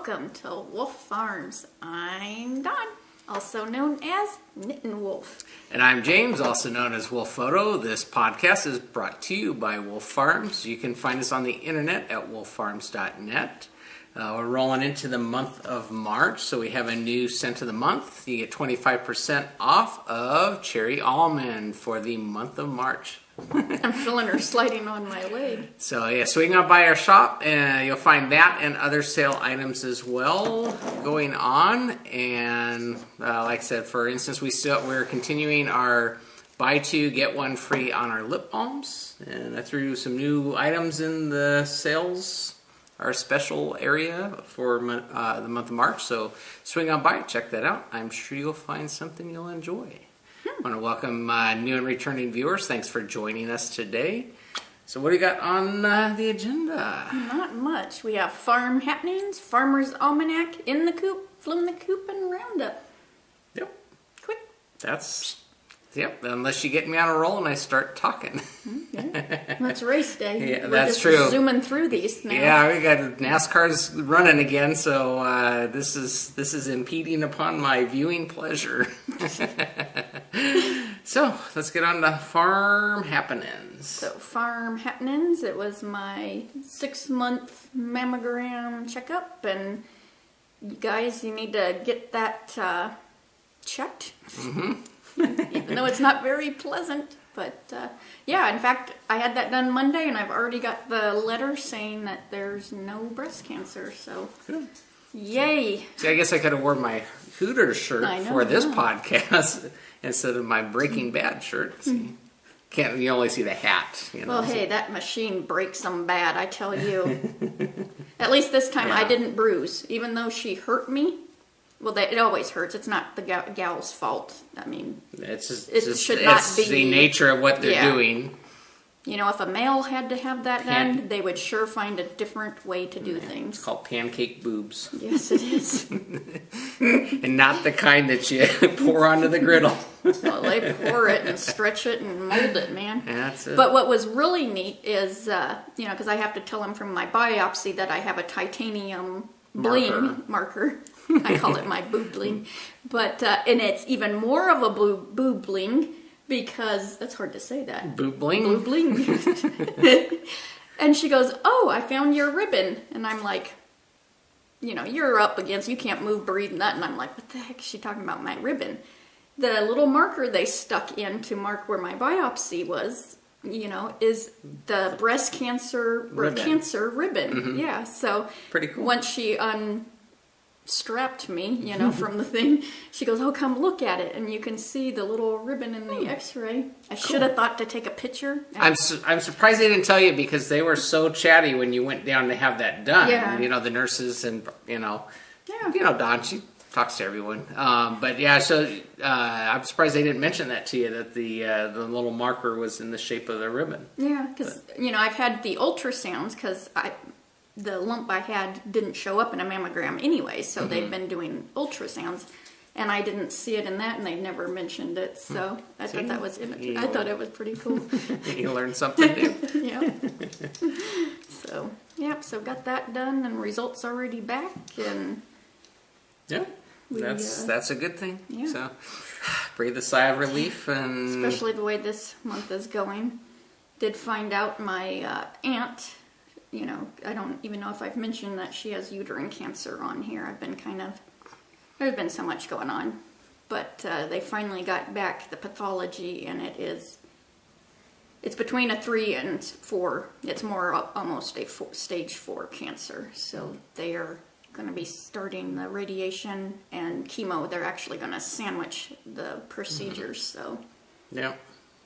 welcome to Wolf Farms. I'm Dawn, also known as Knittin' Wolf. And I'm James, also known as Wolf Photo. This podcast is brought to you by Wolf Farms. You can find us on the internet at wolffarms.net. We're rolling into the month of March, so we have a new scent of the month. You get 25% off of Cherry Almond for the month of March. I'm feeling her sliding on my leg. So yeah, swing on by our shop and you'll find that and other sale items as well going on. And like I said, for instance, we're continuing our buy two get one free on our lip balms, and I threw some new items in the sales, our special area for the month of March. So swing on by, check that out. I'm sure you'll find something you'll enjoy. I want to welcome new and returning viewers. Thanks for joining us today. So what do you got on the agenda? Not much. We have farm happenings, Farmer's Almanac, In the Coop, From the Coop, and Roundup. Yep. Quick. Yep, unless you get me on a roll and I start talking. Yeah. That's race day. Yeah, We're that's just true. Zooming through these now. Yeah, we got NASCAR's running again, so this is impeding upon my viewing pleasure. So let's get on to farm happenings. So farm happenings. It was my 6-month mammogram checkup, and you guys, you need to get that checked. Mm-hmm. Even though it's not very pleasant. But, yeah, in fact, I had that done Monday, and I've already got the letter saying that there's no breast cancer, so Good. Yay. See, I guess I could have worn my Hooters shirt for this yeah. podcast instead of my Breaking Bad shirt. See? You only see the hat. You know, Well, hey, that machine breaks them bad, I tell you. At least this time I didn't bruise, even though she hurt me. Well, it always hurts. It's not the gal's fault. I mean, it's the nature of what they're doing. You know, if a male had to have that done, they would sure find a different way to do things. It's called pancake boobs. Yes, it is. And not the kind that you pour onto the griddle. Well, they pour it and stretch it and mold it, man. That's it. But what was really neat is, you know, because I have to tell them from my biopsy that I have a titanium bling marker. I call it my boob bling. But, and it's even more of a boob bling because, that's hard to say that. Boob bling? Boob bling. And she goes, oh, I found your ribbon. And I'm like, you know, you're up against, you can't move, breathe, nut. And I'm like, what the heck is she talking about, my ribbon? The little marker they stuck in to mark where my biopsy was, you know, is the breast cancer cancer ribbon. Mm-hmm. Yeah, so pretty cool. Once she unstrapped me, you know, from the thing, she goes, oh, come look at it. And you can see the little ribbon in the x-ray. I should have thought to take a picture. I'm surprised they didn't tell you because they were so chatty when you went down to have that done. Yeah. You know, the nurses and, you know, Yeah. Dawn, she talks to everyone. But yeah, so I'm surprised they didn't mention that to you, that the little marker was in the shape of the ribbon. Yeah, because, you know, I've had the ultrasounds because the lump I had didn't show up in a mammogram anyway, so they've been doing ultrasounds, and I didn't see it in that, and they never mentioned it, so I thought that was I thought it was pretty cool. You learned something new. Yeah. So, so got that done, and results already back, and yeah. That's a good thing. Yeah. So breathe a sigh of relief, and especially the way this month is going. Did find out my aunt, you know, I don't even know if I've mentioned that she has uterine cancer on here. There's been so much going on. But they finally got back the pathology, and it's between a 3 and 4. It's more almost a stage 4 cancer. So they are going to be starting the radiation and chemo. They're actually going to sandwich the procedures. So yeah.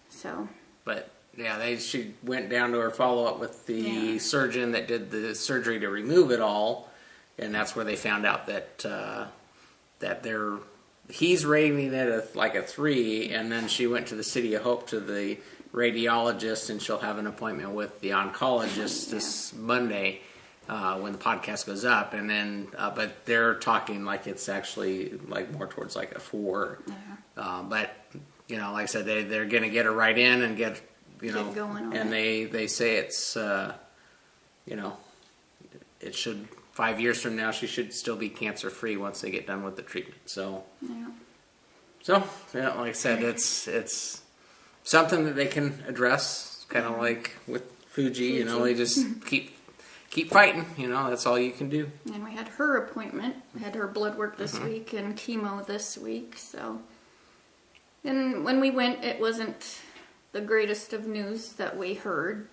So. But yeah, she went down to her follow-up with the surgeon that did the surgery to remove it all, and that's where they found out that he's rating it like a 3, and then she went to the City of Hope to the radiologist, and she'll have an appointment with the oncologist this Monday when the podcast goes up, and then but they're talking like it's actually like more towards like a 4. Yeah. But you know, like I said, they're going to get her right in and get. You know, and they say it's, you know, it should 5 years from now, she should still be cancer-free once they get done with the treatment. So, like I said, it's something that they can address, kind of like with Fuji. They just keep fighting. That's all you can do. And we had her appointment. We had her blood work this week and chemo this week. So, and when we went, it wasn't the greatest of news that we heard.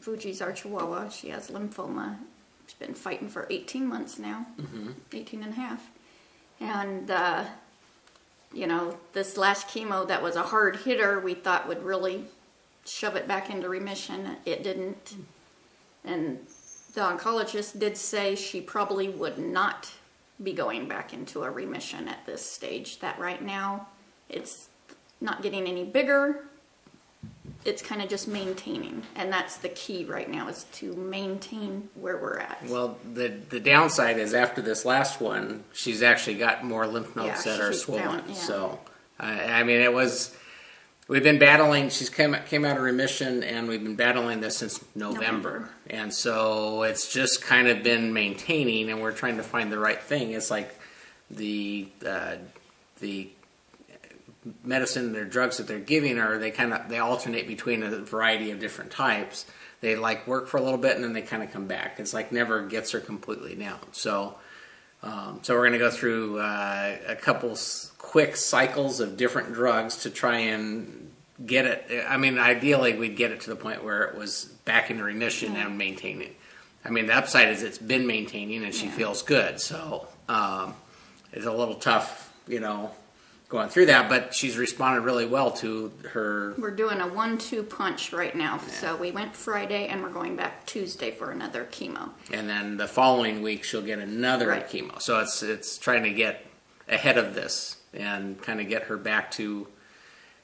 Fuji's our Chihuahua. She has lymphoma. She's been fighting for 18 months now, 18 and a half. And, this last chemo that was a hard hitter we thought would really shove it back into remission. It didn't. And the oncologist did say she probably would not be going back into a remission at this stage. That right now, it's not getting any bigger. It's kind of just maintaining, and that's the key right now, is to maintain where we're at. Well, the downside is after this last one, she's actually got more lymph nodes that are swollen. Down, So, it was, we've been battling, she's came out of remission, and we've been battling this since November. And so it's just kind of been maintaining, and we're trying to find the right thing. It's like the medicine, their drugs that they're giving her, they alternate between a variety of different types. They work for a little bit and then they kind of come back. It's never gets her completely down. So we're going to go through a couple quick cycles of different drugs to try and get it. Ideally we'd get it to the point where it was back into remission and maintaining. The upside is it's been maintaining and she feels good. So it's a little tough, going through that, but she's responded really well to her. We're doing a 1-2 punch right now. So we went Friday and we're going back Tuesday for another chemo. And then the following week she'll get another chemo. So it's trying to get ahead of this and kind of get her back to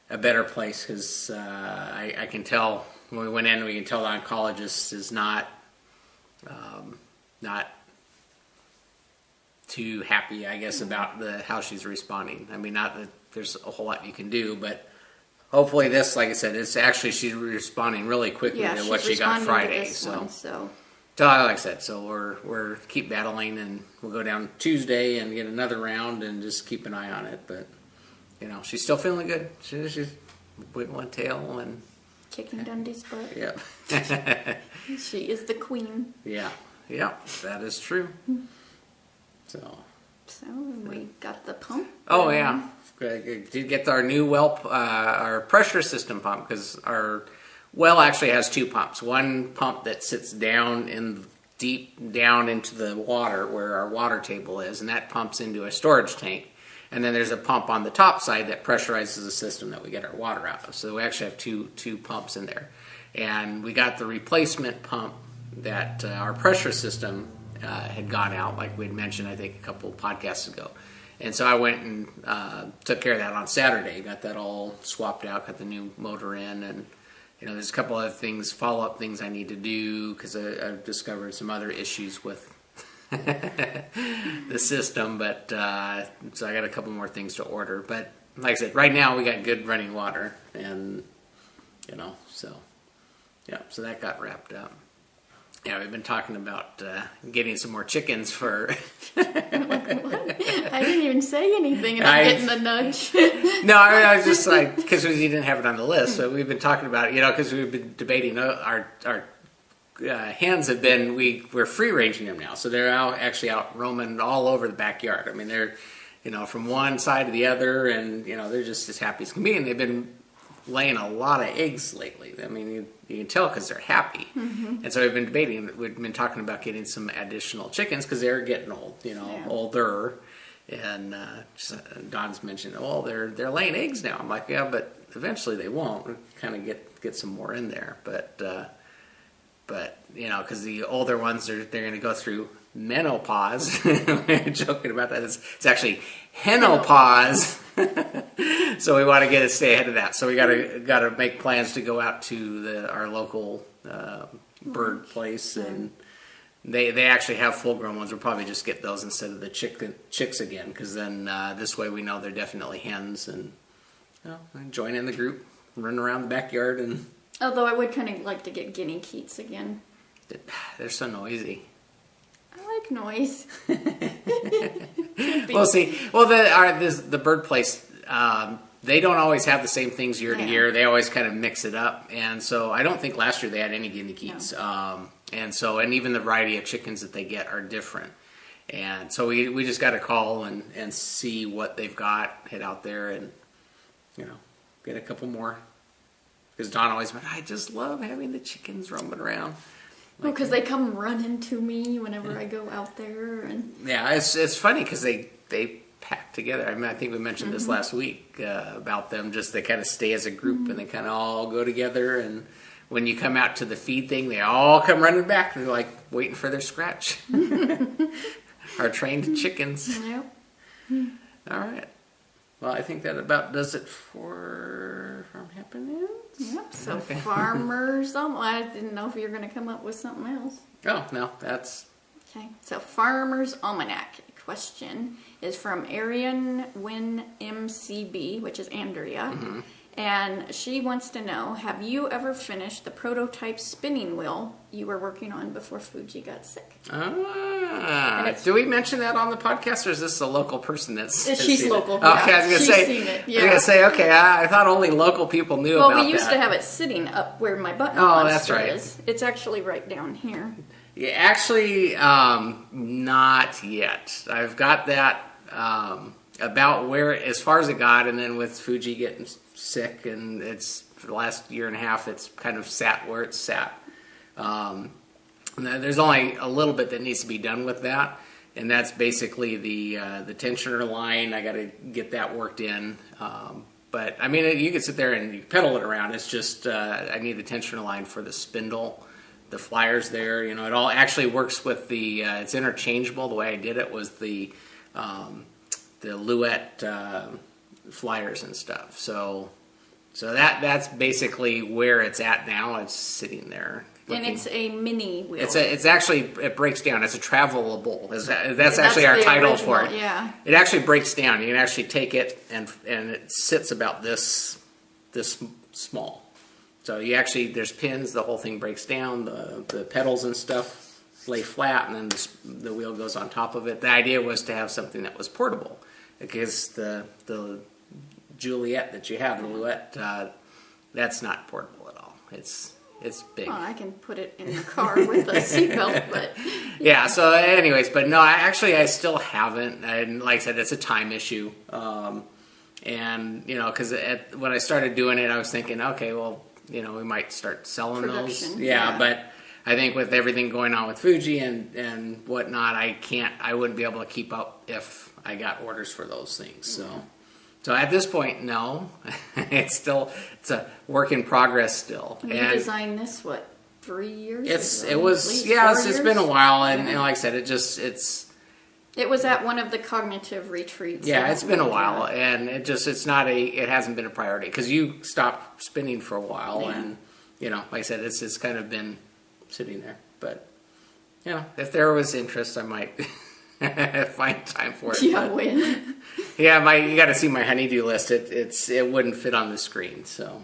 a better place, because I can tell when we went in, we can tell the oncologist is not too happy, I guess, about how she's responding. Not that there's a whole lot you can do, but hopefully this, like I said, she's responding really quickly to what she got Friday. So like I said, so we're keep battling, and we'll go down Tuesday and get another round and just keep an eye on it. But she's still feeling good. She's wiggling tail and kicking Dundee's butt. Yep. She is the queen. Yeah, that is true. So we got the pump. Oh yeah, did get our new our pressure system pump, because our well actually has two pumps. One pump that sits deep down into the water where our water table is, and that pumps into a storage tank. And then there's a pump on the top side that pressurizes the system that we get our water out of. So we actually have two pumps in there, and we got the replacement pump that our pressure system had gone out, like we'd mentioned, I think, a couple podcasts ago. And so I went and took care of that on Saturday. Got that all swapped out, got the new motor in, and there's a couple other things, follow-up things I need to do, because I've discovered some other issues with the system. But so I got a couple more things to order. But like I said, right now we got good running water, and so that got wrapped up. Yeah, we've been talking about getting some more chickens for. What? I didn't even say anything, and I'm getting the nudge. No, I was just because we didn't have it on the list, so we've been talking about it, because we've been debating our hens have been, we're free ranging them now, so they're actually out roaming all over the backyard. They're, from one side to the other, and they're just as happy as can be, and they've been laying a lot of eggs lately. You can tell because they're happy. And so we've been talking about getting some additional chickens, because they're getting old, older. And Don's mentioned, they're laying eggs now. I'm like, yeah, but eventually they won't. We'll kind of get some more in there. But because the older ones, they're going to go through menopause. We're joking about that. It's actually Henopause. So we want to stay ahead of that. So we got to make plans to go out to our local bird place, and they actually have full grown ones. We'll probably just get those instead of the chicks again, because then this way we know they're definitely hens, and join in the group, run around the backyard. And although I would kind of like to get guinea keats again. They're so noisy. I like noise. We'll see. Well, the bird place, they don't always have the same things year to year. They always kind of mix it up. And so I don't think last year they had any guinea geese. No. And even the variety of chickens that they get are different. And so we just got to call and see what they've got, head out there and, get a couple more. Because Don always went, I just love having the chickens roaming around. Well, because they come running to me whenever I go out there. And yeah, it's funny because they pack together. I mean, I think we mentioned this last week about them. Just they kind of stay as a group and they kind of all go together. And when you come out to the feed thing, they all come running back. They're like waiting for their scratch. Our trained chickens. Yep. All right. Well, I think that about does it for Farm Happenings. Yep. So okay. Farmers. I didn't know if you were going to come up with something else. Oh no, that's okay. So Farmer's Almanac question is from Arian Win MCB, which is Andrea. Mm-hmm. And she wants to know, have you ever finished the prototype spinning wheel you were working on before Fuji got sick? Do we mention that on the podcast, or is this a local person that's she's local. Yeah. Okay, I was going to say, seen it. Yeah. I was going to say, okay, I thought only local people knew about that. Well, we used to have it sitting up where my button monster that's right. is. It's actually right down here. Yeah, actually, not yet. I've got that about where, as far as it got, and then with Fuji getting sick, and it's for the last year and a half, it's kind of sat where it's sat. There's only a little bit that needs to be done with that, and that's basically the tensioner line. I got to get that worked in. But I mean, you can sit there and you pedal it around. It's just I need the tensioner line for the spindle, the flyers there. It all actually works with the. It's interchangeable. The way I did it was the Luette flyers and stuff. So that's basically where it's at now. It's sitting there. And it's a mini wheel. It's actually, it breaks down. It's a travelable. That's actually our title original, for it. Yeah. It actually breaks down. You can actually take it and it sits about this small. So there's pins. The whole thing breaks down. The pedals and stuff lay flat, and then the wheel goes on top of it. The idea was to have something that was portable, because the Juliet that you have, the Luette, that's not portable at all. It's big. Well, I can put it in the car with a seatbelt, but yeah. So, anyways, but no, I still haven't. And like I said, it's a time issue. And because when I started doing it, I was thinking, okay, well, we might start selling those. Yeah, but I think with everything going on with Fuji and whatnot, I wouldn't be able to keep up if I got orders for those things. So at this point, no, it's a work in progress still. And you designed this 3 years? It's been a while, and like I said, it was at one of the cognitive retreats. Yeah, it's been a while, and it hasn't been a priority, because you stopped spinning for a while, and like I said, it's kind of been sitting there. But if there was interest, I might find time for it. Yeah, when? Yeah, you got to see my honeydew list. It wouldn't fit on the screen, so.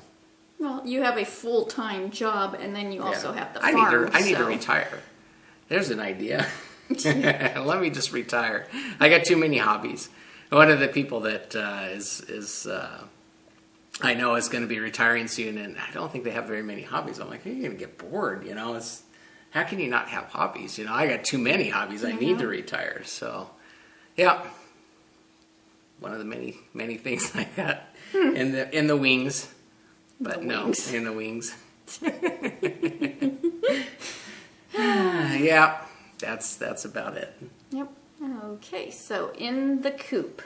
Well, you have a full-time job, and then you also have the farm. I need to retire. There's an idea. Let me just retire. I got too many hobbies. One of the people that I know is going to be retiring soon, and I don't think they have very many hobbies. I'm like, you're going to get bored, how can you not have hobbies? I got too many hobbies. I need to retire. So, yeah. One of the many things I got in the wings, but in the wings. Yeah, that's about it. Yep. Okay, so in the coop,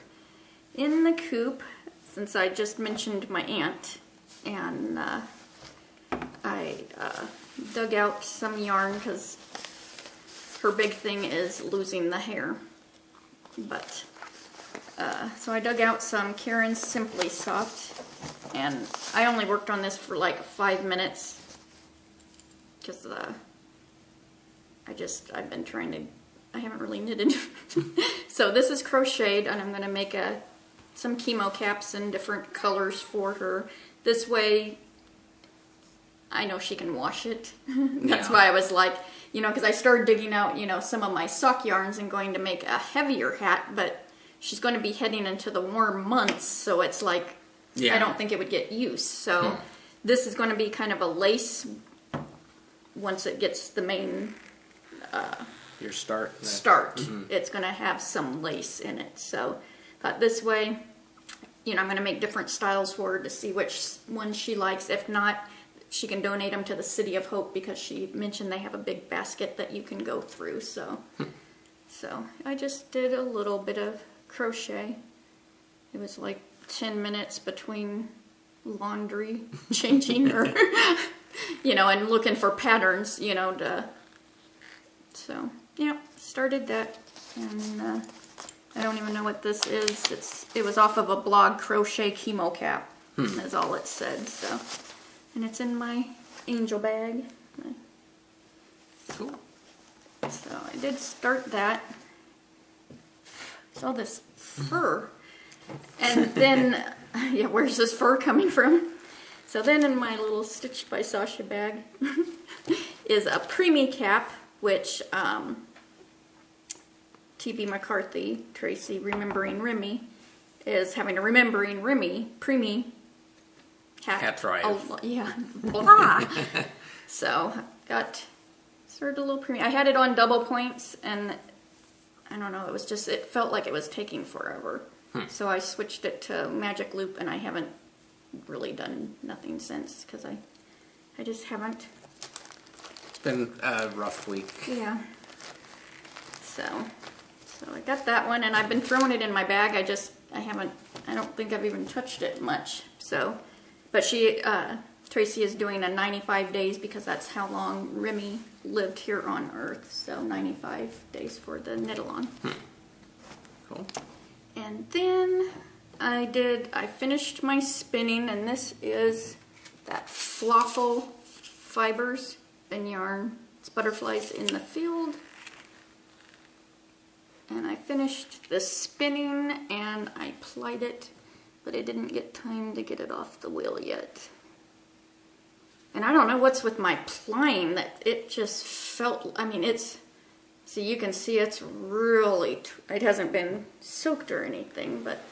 since I just mentioned my aunt, and I dug out some yarn because her big thing is losing the hair, but. So I dug out some Karen's Simply Soft, and I only worked on this for like 5 minutes because I've been trying to, I haven't really knitted. So this is crocheted, and I'm going to make some chemo caps in different colors for her. This way I know she can wash it. That's Yeah. why I was like, because I started digging out, some of my sock yarns and going to make a heavier hat, but she's going to be heading into the warm months, so it's like, Yeah. I don't think it would get used. So this is going to be kind of a lace once it gets the main Your start. It's going to have some lace in it. So thought this way, I'm going to make different styles for her to see which one she likes. If not, she can donate them to the City of Hope because she mentioned they have a big basket that you can go through. So I just did a little bit of crochet. It was like 10 minutes between laundry changing or, and looking for patterns, so, yeah, started that, and I don't even know what this is. It was off of a blog, Crochet Chemo Cap, is all it said, so, and it's in my angel bag. Cool. So I did start that. Saw this fur, and then, yeah, where's this fur coming from? So then in my little Stitched by Sasha bag is a preemie cap, which T.B. McCarthy, Tracy Remembering Remy, is having a Remembering Remy preemie Cat drive. Oh, yeah, blah. So started a little preemie. I had it on double points, and I don't know, it felt like it was taking forever. So I switched it to Magic Loop, and I haven't really done nothing since, because I just haven't. It's been a rough week. Yeah. So I got that one, and I've been throwing it in my bag. I don't think I've even touched it much. So, but Tracy is doing a 95 days because that's how long Remy lived here on Earth. So 95 days for the knit-along. Cool. And then I finished my spinning, and this is that Floffle Fibers and Yarn. It's Butterflies in the Field. And I finished the spinning, and I plied it, but I didn't get time to get it off the wheel yet. And I don't know what's with my plying, that it just felt, so you can see it's really, it hasn't been soaked or anything, but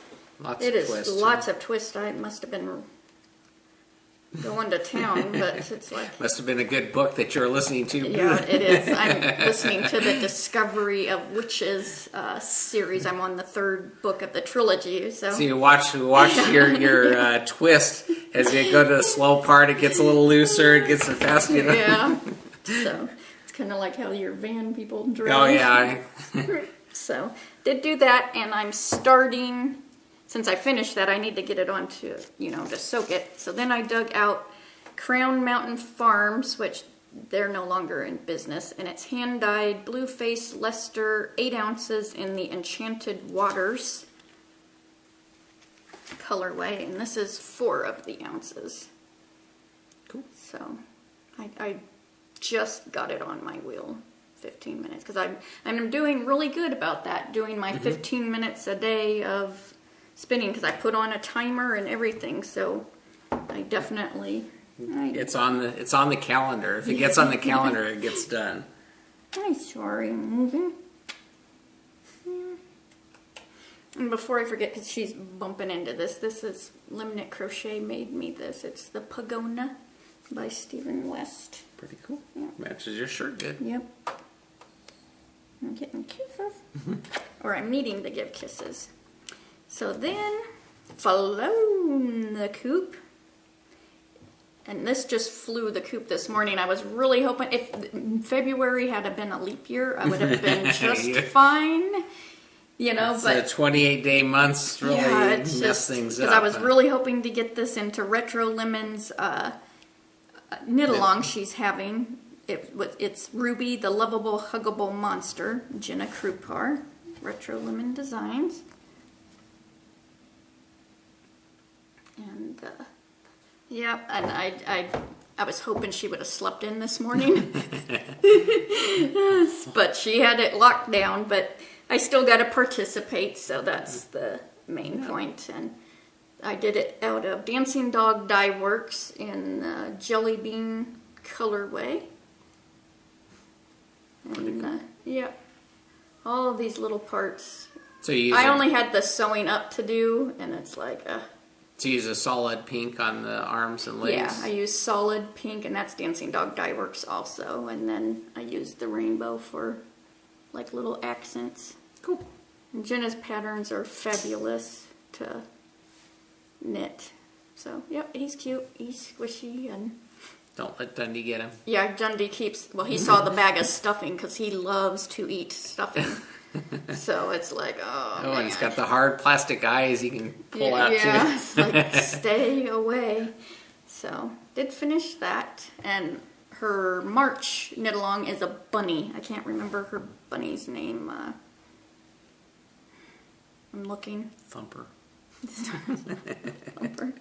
it is lots of twist. I must have been going to town, but it's like... Must have been a good book that you're listening to. Yeah, it is. I'm listening to the Discovery of Witches series. I'm on the third book of the trilogy. So you watch your twist as you go to the slow part. It gets a little looser. It gets faster. Yeah. So it's kind of like how your van people drive. Oh yeah. So did do that, and I'm starting. Since I finished that, I need to get it on to soak it. So then I dug out Crown Mountain Farms, which they're no longer in business, and it's hand-dyed Blueface Leicester 8 ounces in the Enchanted Waters colorway, and this is 4 of the ounces. Cool. So I just got it on my wheel. 15 minutes, because I'm doing really good about that, doing my 15 minutes a day of spinning, because I put on a timer and everything, so I definitely... It's on the calendar. If it gets on the calendar, it gets done. I'm sorry, I'm moving. And before I forget, because she's bumping into this is Limnit Crochet made me this. It's the Pagona by Stephen West. Pretty cool. Yeah. Matches your shirt good. Yep. I'm getting kisses. Or I'm needing to give kisses. So then, flown the coop. And this just flew the coop this morning. I was really hoping, if February had been a leap year, I would have been just fine. But 28-day months really mess things up. Because I was really hoping to get this into Retro Lemon's knit-along she's having. It's Ruby, the Lovable, Huggable Monster, Jenna Krupar, Retro Lemon Designs. And, and I was hoping she would have slept in this morning. But she had it locked down, but I still got to participate, so that's the main point. And I did it out of Dancing Dog Dye Works in Jelly Bean colorway. And yeah, all of these little parts. So you use I only had the sewing up to do, and it's like, so you use a solid pink on the arms and legs? yeah, I use solid pink, and that's Dancing Dog Dye Works also. And then I use the rainbow for like little accents. Cool. And Jenna's patterns are fabulous to knit. So, yep, he's cute. He's squishy and... Don't let Dundee get him. Yeah, Dundee keeps... Well, he saw the bag of stuffing because he loves to eat stuffing. So it's like, oh, Oh, man. and he's got the hard plastic eyes he can pull out, yeah, too. it's like, stay away. So, did finish that. And her March knit-along is a bunny. I can't remember her bunny's name. I'm looking. Thumper. Thumper.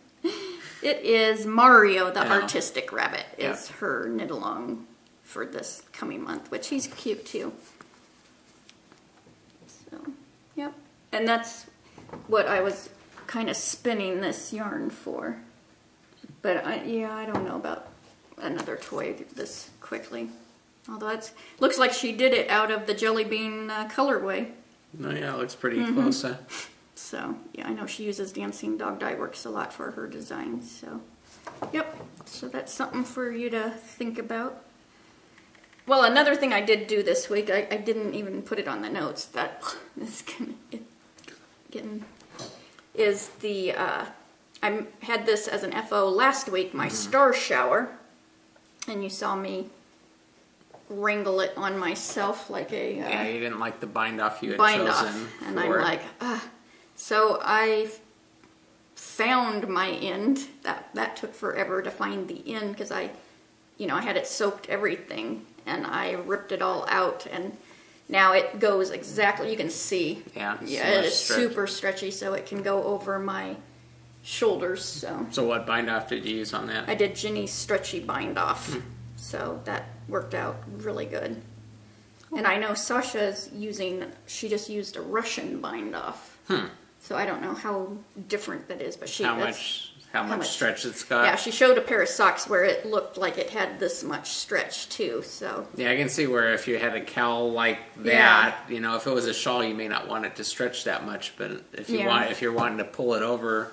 It is Mario, the Yeah. artistic rabbit, Yeah. is her knit-along for this coming month, which he's cute, too. So, yep. And that's what I was kind of spinning this yarn for. But, I don't know about another toy this quickly. Although it looks like she did it out of the Jelly Bean colorway. No, yeah, it looks pretty close, huh? So, yeah, I know she uses Dancing Dog Dye Works a lot for her designs, so. Yep, so that's something for you to think about. Well, another thing I did do this week, I didn't even put it on the notes, that is getting, is the, I had this as an FO last week, my star shower, and you saw me wrangle it on myself like a... Yeah, you didn't like the bind off you had bind chosen off, and for I'm it. like, so I found my end. That took forever to find the end because I had it soaked everything, and I ripped it all out, and now it goes exactly. You can see. Yeah, it is super stretchy, so it can go over my shoulders. So what bind off did you use on that? I did Ginny's stretchy bind off, so that worked out really good. And I know Sasha's she just used a Russian bind off. So I don't know how different that is, but how much stretch it's got? Yeah, she showed a pair of socks where it looked like it had this much stretch too, so. Yeah, I can see where if you had a cowl like that, if it was a shawl, you may not want it to stretch that much, but if you're wanting to pull it over,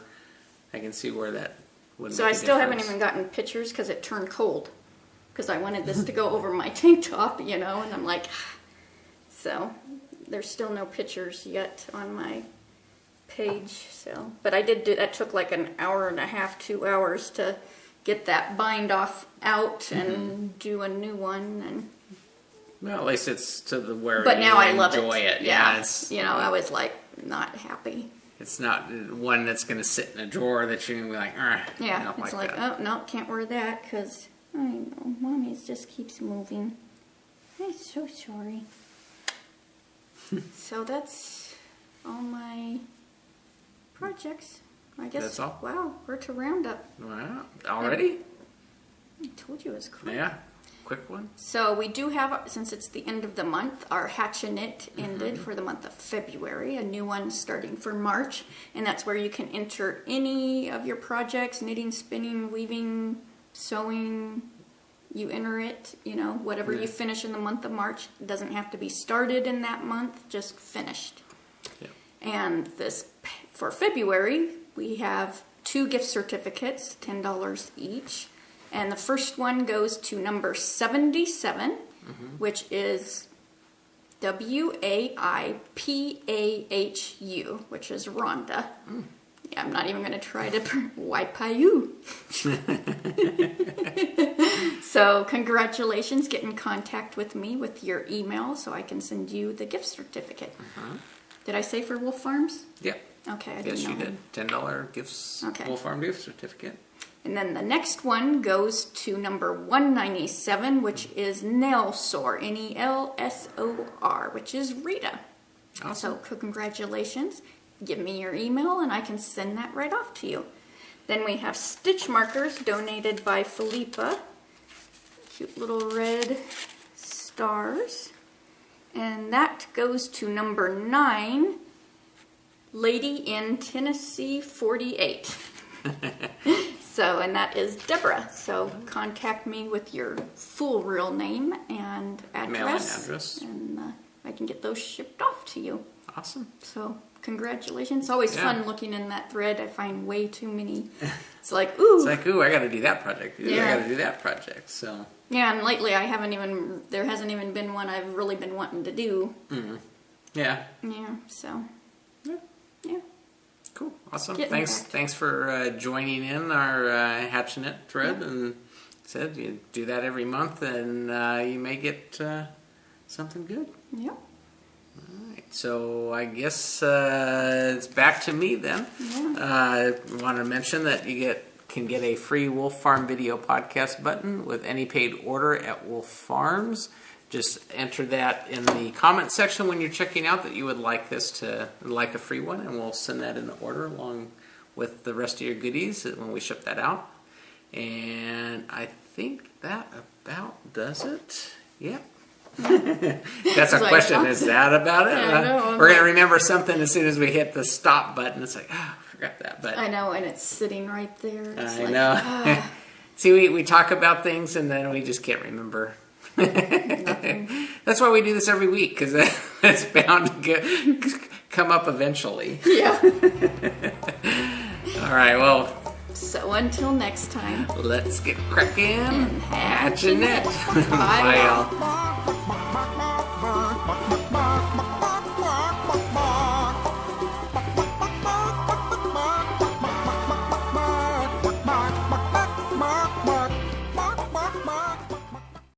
I can see where that would So make I a still haven't difference. even gotten pictures because it turned cold. Because I wanted this to go over my tank top, and I'm like, so there's still no pictures yet on my page. So, but I did that took like an hour and a half, 2 hours to get that bind off out and do a new one. And well, at least it's to the where but you now I love enjoy it. Yeah, it's, I was like not happy. It's not one that's going to sit in a drawer that you're going to be like, yeah, I don't it's like like that. oh no, can't wear that because I know Mommy just keeps moving. I'm so sorry. So that's all my projects. I guess. That's all? Wow, we're to roundup. Wow, already? I told you it was quick. Yeah, quick one. So we do have, since it's the end of the month, our Hatch and Knit ended for the month of February. A new one starting for March, and that's where you can enter any of your projects: knitting, spinning, weaving, sewing. You enter it, whatever you finish in the month of March. It doesn't have to be started in that month, just finished. Yeah. And for February, we have 2 gift certificates, $10 each. And the first one goes to number 77, which is WAIPAHU, which is Rhonda. Yeah, I'm not even going to try to Waipayu. So congratulations, get in contact with me with your email so I can send you the gift certificate. Did I say for Wolf Farms? Yeah. Okay, I didn't Yes, know. you did. $10 gifts. Okay. Wolf Farm gift certificate. And then the next one goes to number 197, which is Nelsor, Nelsor, which is Rita. Awesome. So congratulations. Give me your email and I can send that right off to you. Then we have stitch markers donated by Philippa. Cute little red stars. And that goes to number 9, Lady in Tennessee 48. So, and that is Deborah. So contact me with your full real name and address. Mailing address. And I can get those shipped off to you. Awesome. So congratulations. It's always Yeah. fun looking in that thread. I find way too many. It's like, ooh. It's like, ooh, I got to do that project. Ooh, Yeah. I got to do that project. So. Yeah, and lately there hasn't even been one I've really been wanting to do. Mm-hmm. Yeah. Yeah, so. Yeah. Yeah. Cool. Awesome. Getting Thanks. back. Thanks for joining in our Hatching It thread. And said you do that every month, and you may get something good. Yeah. All right. So I guess it's back to me then. Yeah. I want to mention that you can get a free Wolf Farm video podcast button with any paid order at Wolf Farms. Just enter that in the comment section when you're checking out that you would like a free one, and we'll send that in the order along with the rest of your goodies when we ship that out. And I think that about does it. Yep. That's our Like, question. Is that about it? I know, I'm We're going to like- remember something as soon as we hit the stop button. It's like, I forgot that. But I know, and it's sitting right there. It's I like, know. See, we talk about things and then we just can't remember. That's why we do this every week, because it's bound to come up eventually. Yeah. All right, well, So until next time. let's get cracking. And Hatching it. Bye. Bye, y'all. Bye.